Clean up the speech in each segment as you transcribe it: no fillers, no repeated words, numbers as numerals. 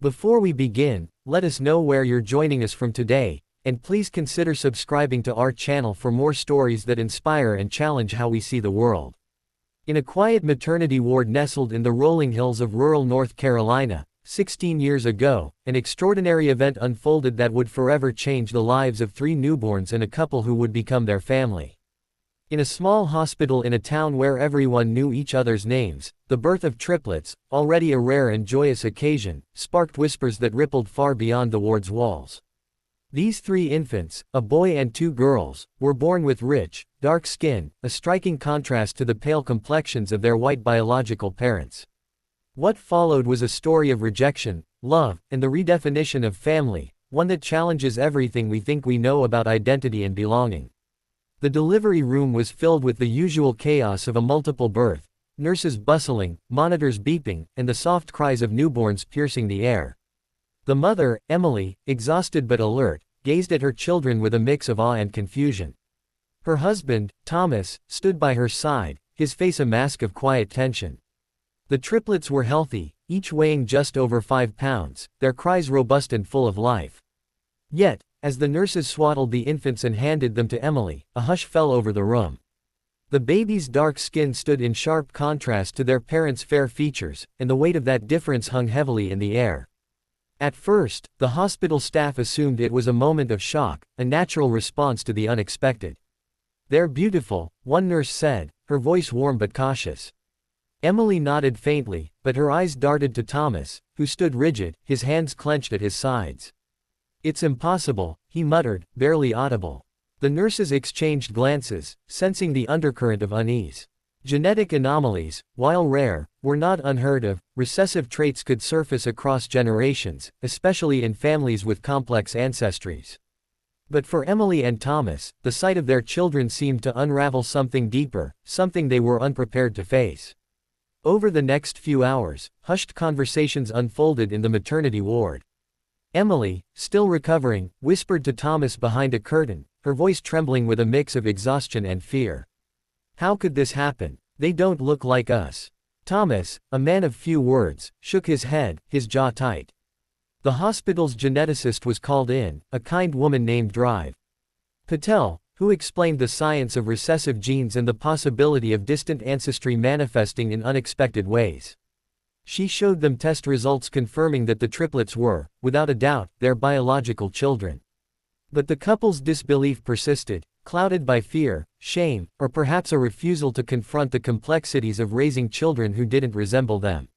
Before we begin, let us know where you're joining us from today, and please consider subscribing to our channel for more stories that inspire and challenge how we see the world. In a quiet maternity ward nestled in the rolling hills of rural North Carolina, 16 years ago, an extraordinary event unfolded that would forever change the lives of 3 newborns and a couple who would become their family. In a small hospital in a town where everyone knew each other's names, the birth of triplets, already a rare and joyous occasion, sparked whispers that rippled far beyond the ward's walls. These 3 infants, a boy and 2 girls, were born with rich, dark skin, a striking contrast to the pale complexions of their white biological parents. What followed was a story of rejection, love, and the redefinition of family, one that challenges everything we think we know about identity and belonging. The delivery room was filled with the usual chaos of a multiple birth, nurses bustling, monitors beeping, and the soft cries of newborns piercing the air. The mother, Emily, exhausted but alert, gazed at her children with a mix of awe and confusion. Her husband, Thomas, stood by her side, his face a mask of quiet tension. The triplets were healthy, each weighing just over 5 pounds, their cries robust and full of life. Yet, as the nurses swaddled the infants and handed them to Emily, a hush fell over the room. The baby's dark skin stood in sharp contrast to their parents' fair features, and the weight of that difference hung heavily in the air. At first, the hospital staff assumed it was a moment of shock, a natural response to the unexpected. "They're beautiful," one nurse said, her voice warm but cautious. Emily nodded faintly, but her eyes darted to Thomas, who stood rigid, his hands clenched at his sides. "It's impossible," he muttered, barely audible. The nurses exchanged glances, sensing the undercurrent of unease. Genetic anomalies, while rare, were not unheard of. Recessive traits could surface across generations, especially in families with complex ancestries. But for Emily and Thomas, the sight of their children seemed to unravel something deeper, something they were unprepared to face. Over the next few hours, hushed conversations unfolded in the maternity ward. Emily, still recovering, whispered to Thomas behind a curtain, her voice trembling with a mix of exhaustion and fear. "How could this happen? They don't look like us." Thomas, a man of few words, shook his head, his jaw tight. The hospital's geneticist was called in, a kind woman named Drive Patel, who explained the science of recessive genes and the possibility of distant ancestry manifesting in unexpected ways. She showed them test results confirming that the triplets were, without a doubt, their biological children. But the couple's disbelief persisted, clouded by fear, shame, or perhaps a refusal to confront the complexities of raising children who didn't resemble them.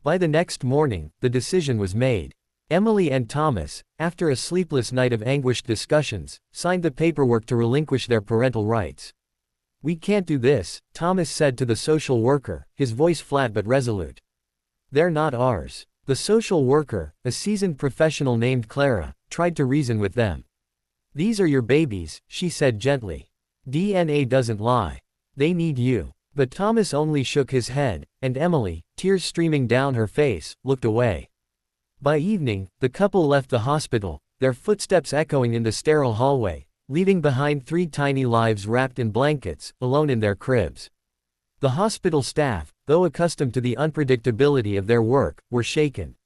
By the next morning, the decision was made. Emily and Thomas, after a sleepless night of anguished discussions, signed the paperwork to relinquish their parental rights. "We can't do this," Thomas said to the social worker, his voice flat but resolute. "They're not ours." The social worker, a seasoned professional named Clara, tried to reason with them. "These are your babies," she said gently. "DNA doesn't lie. They need you." But Thomas only shook his head, and Emily, tears streaming down her face, looked away. By evening, the couple left the hospital, their footsteps echoing in the sterile hallway, leaving behind 3 tiny lives wrapped in blankets, alone in their cribs. The hospital staff, though accustomed to the unpredictability of their work, were shaken.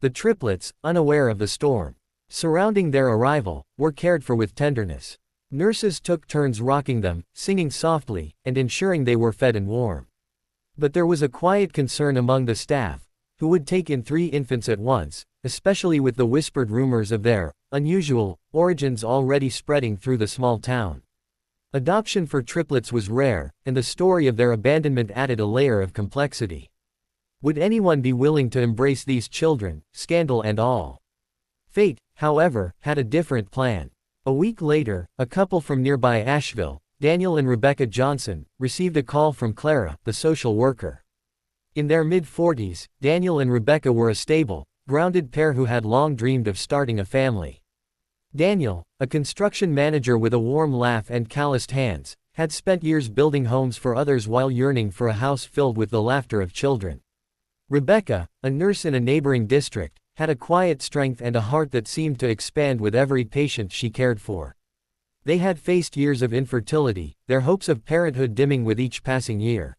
The triplets, unaware of the storm surrounding their arrival, were cared for with tenderness. Nurses took turns rocking them, singing softly, and ensuring they were fed and warm. But there was a quiet concern among the staff, who would take in 3 infants at once, especially with the whispered rumors of their unusual origins already spreading through the small town. Adoption for triplets was rare, and the story of their abandonment added a layer of complexity. Would anyone be willing to embrace these children, scandal and all? Fate, however, had a different plan. A week later, a couple from nearby Asheville, Daniel and Rebecca Johnson, received a call from Clara, the social worker. In their mid-40s, Daniel and Rebecca were a stable, grounded pair who had long dreamed of starting a family. Daniel, a construction manager with a warm laugh and calloused hands, had spent years building homes for others while yearning for a house filled with the laughter of children. Rebecca, a nurse in a neighboring district, had a quiet strength and a heart that seemed to expand with every patient she cared for. They had faced years of infertility, their hopes of parenthood dimming with each passing year.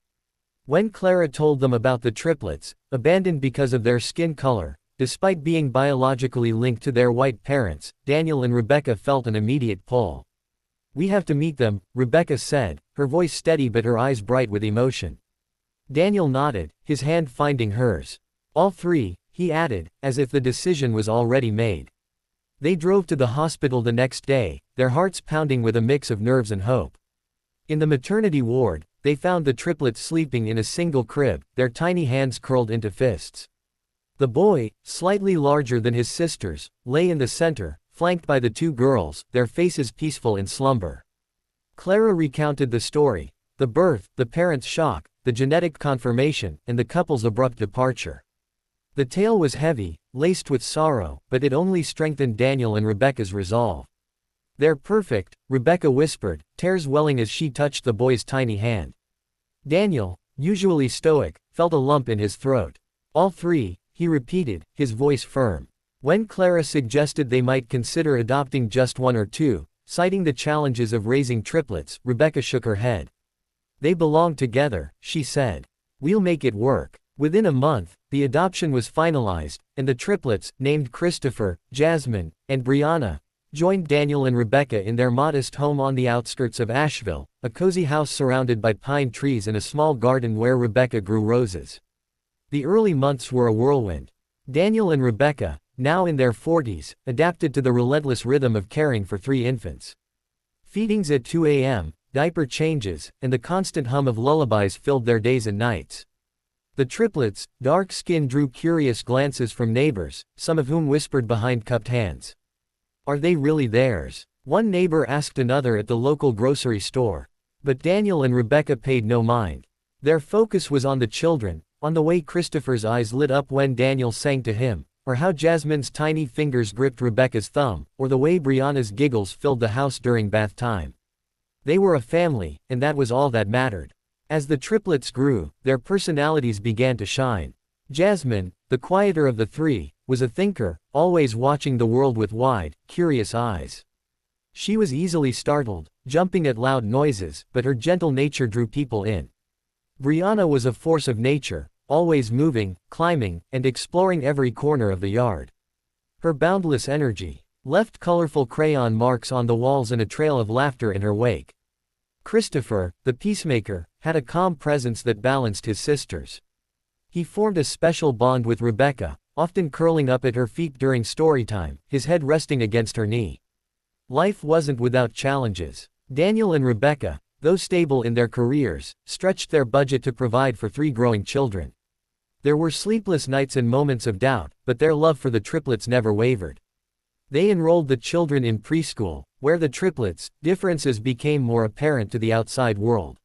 When Clara told them about the triplets, abandoned because of their skin color, Despite being biologically linked to their white parents, Daniel and Rebecca felt an immediate pull. "We have to meet them," Rebecca said, her voice steady but her eyes bright with emotion. Daniel nodded, his hand finding hers. "All three," he added, as if the decision was already made. They drove to the hospital the next day, their hearts pounding with a mix of nerves and hope. In the maternity ward, they found the triplets sleeping in a single crib, their tiny hands curled into fists. The boy, slightly larger than his sisters, lay in the center, flanked by the two girls, their faces peaceful in slumber. Clara recounted the story: the birth, the parents' shock, the genetic confirmation, and the couple's abrupt departure. The tale was heavy, laced with sorrow, but it only strengthened Daniel and Rebecca's resolve. "They're perfect," Rebecca whispered, tears welling as she touched the boy's tiny hand. Daniel, usually stoic, felt a lump in his throat. "All three," he repeated, his voice firm. When Clara suggested they might consider adopting just one or two, citing the challenges of raising triplets, Rebecca shook her head. "They belong together," she said. "We'll make it work." Within a month, the adoption was finalized, and the triplets, named Christopher, Jasmine, and Brianna, joined Daniel and Rebecca in their modest home on the outskirts of Asheville, a cozy house surrounded by pine trees and a small garden where Rebecca grew roses. The early months were a whirlwind. Daniel and Rebecca, now in their 40s, adapted to the relentless rhythm of caring for three infants. Feedings at 2 a.m., diaper changes, and the constant hum of lullabies filled their days and nights. The triplets, dark skin, drew curious glances from neighbors, some of whom whispered behind cupped hands. "Are they really theirs?" one neighbor asked another at the local grocery store. But Daniel and Rebecca paid no mind. Their focus was on the children, on the way Christopher's eyes lit up when Daniel sang to him, or how Jasmine's tiny fingers gripped Rebecca's thumb, or the way Brianna's giggles filled the house during bath time. They were a family, and that was all that mattered. As the triplets grew, their personalities began to shine. Jasmine, the quieter of the three, was a thinker, always watching the world with wide, curious eyes. She was easily startled, jumping at loud noises, but her gentle nature drew people in. Brianna was a force of nature, always moving, climbing, and exploring every corner of the yard. Her boundless energy left colorful crayon marks on the walls and a trail of laughter in her wake. Christopher, the peacemaker, had a calm presence that balanced his sisters. He formed a special bond with Rebecca, often curling up at her feet during storytime, his head resting against her knee. Life wasn't without challenges. Daniel and Rebecca, though stable in their careers, stretched their budget to provide for three growing children. There were sleepless nights and moments of doubt, but their love for the triplets never wavered. They enrolled the children in preschool, where the triplets' differences became more apparent to the outside world.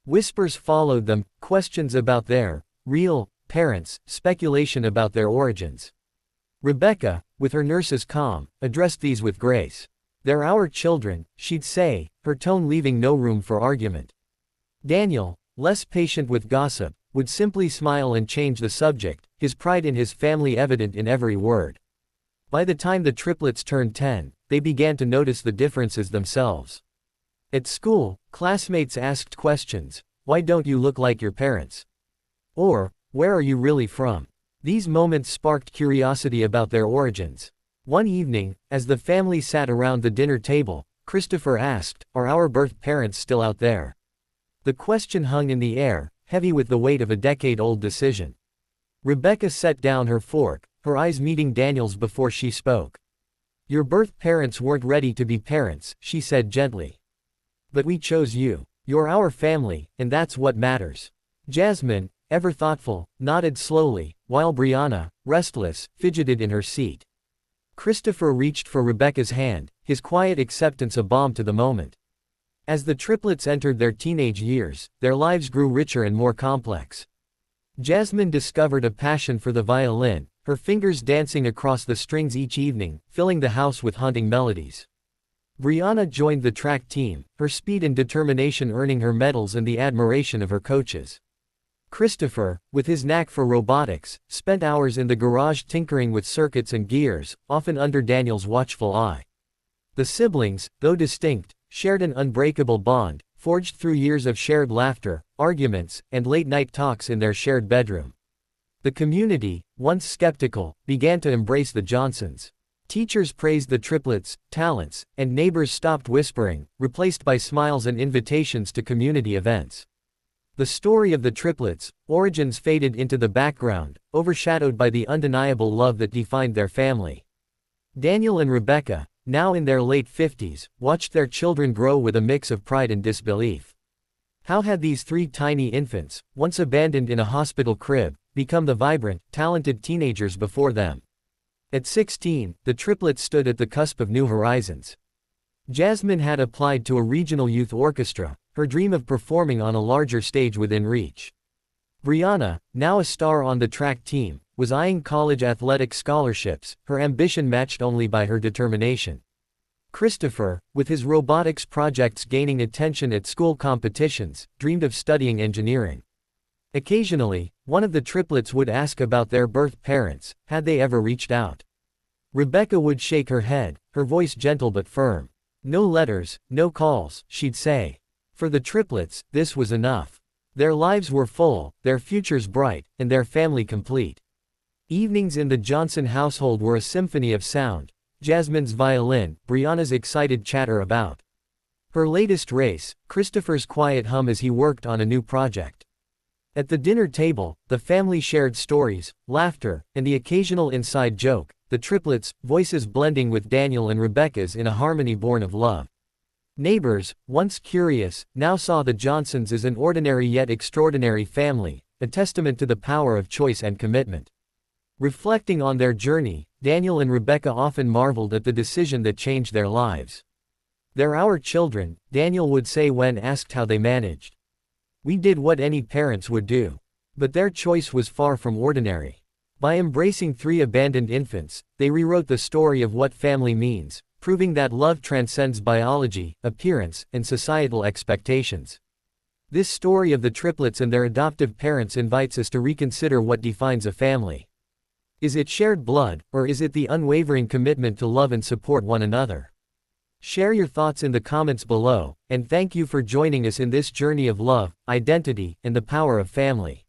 Whispers followed them, questions about their real parents, speculation about their origins. Rebecca, with her nurse's calm, addressed these with grace. "They're our children," she'd say, her tone leaving no room for argument. Daniel, less patient with gossip, would simply smile and change the subject, his pride in his family evident in every word. By the time the triplets turned 10, they began to notice the differences themselves. At school, classmates asked questions: "Why don't you look like your parents?" Or, "Where are you really from?" These moments sparked curiosity about their origins. One evening, as the family sat around the dinner table, Christopher asked, "Are our birth parents still out there?" The question hung in the air, heavy with the weight of a decade-old decision. Rebecca set down her fork, her eyes meeting Daniel's before she spoke. "Your birth parents weren't ready to be parents," she said gently. "But we chose you. You're our family, and that's what matters." Jasmine, ever thoughtful, nodded slowly, while Brianna, restless, fidgeted in her seat. Christopher reached for Rebecca's hand, his quiet acceptance a balm to the moment. As the triplets entered their teenage years, their lives grew richer and more complex. Jasmine discovered a passion for the violin, her fingers dancing across the strings each evening, filling the house with haunting melodies. Brianna joined the track team, her speed and determination earning her medals and the admiration of her coaches. Christopher, with his knack for robotics, spent hours in the garage tinkering with circuits and gears, often under Daniel's watchful eye. The siblings, though distinct, shared an unbreakable bond, forged through years of shared laughter, arguments, and late-night talks in their shared bedroom. The community, once skeptical, began to embrace the Johnsons. Teachers praised the triplets' talents, and neighbors stopped whispering, replaced by smiles and invitations to community events. The story of the triplets' origins faded into the background, overshadowed by the undeniable love that defined their family. Daniel and Rebecca, now in their late 50s, watched their children grow with a mix of pride and disbelief. How had these three tiny infants, once abandoned in a hospital crib, become the vibrant, talented teenagers before them? At 16, the triplets stood at the cusp of new horizons. Jasmine had applied to a regional youth orchestra, her dream of performing on a larger stage within reach. Brianna, now a star on the track team, was eyeing college athletic scholarships, her ambition matched only by her determination. Christopher, with his robotics projects gaining attention at school competitions, dreamed of studying engineering. Occasionally, one of the triplets would ask about their birth parents, had they ever reached out. Rebecca would shake her head, her voice gentle but firm. No letters, no calls, she'd say. For the triplets, this was enough. Their lives were full, their futures bright, and their family complete. Evenings in the Johnson household were a symphony of sound. Jasmine's violin, Brianna's excited chatter about her latest race, Christopher's quiet hum as he worked on a new project. At the dinner table, the family shared stories, laughter, and the occasional inside joke, the triplets' voices blending with Daniel and Rebecca's in a harmony born of love. Neighbors, once curious, now saw the Johnsons as an ordinary yet extraordinary family, a testament to the power of choice and commitment. Reflecting on their journey, Daniel and Rebecca often marveled at the decision that changed their lives. "They're our children," Daniel would say when asked how they managed. "We did what any parents would do. But their choice was far from ordinary. By embracing three abandoned infants, they rewrote the story of what family means, proving that love transcends biology, appearance, and societal expectations." This story of the triplets and their adoptive parents invites us to reconsider what defines a family. Is it shared blood, or is it the unwavering commitment to love and support one another? Share your thoughts in the comments below, and thank you for joining us in this journey of love, identity, and the power of family.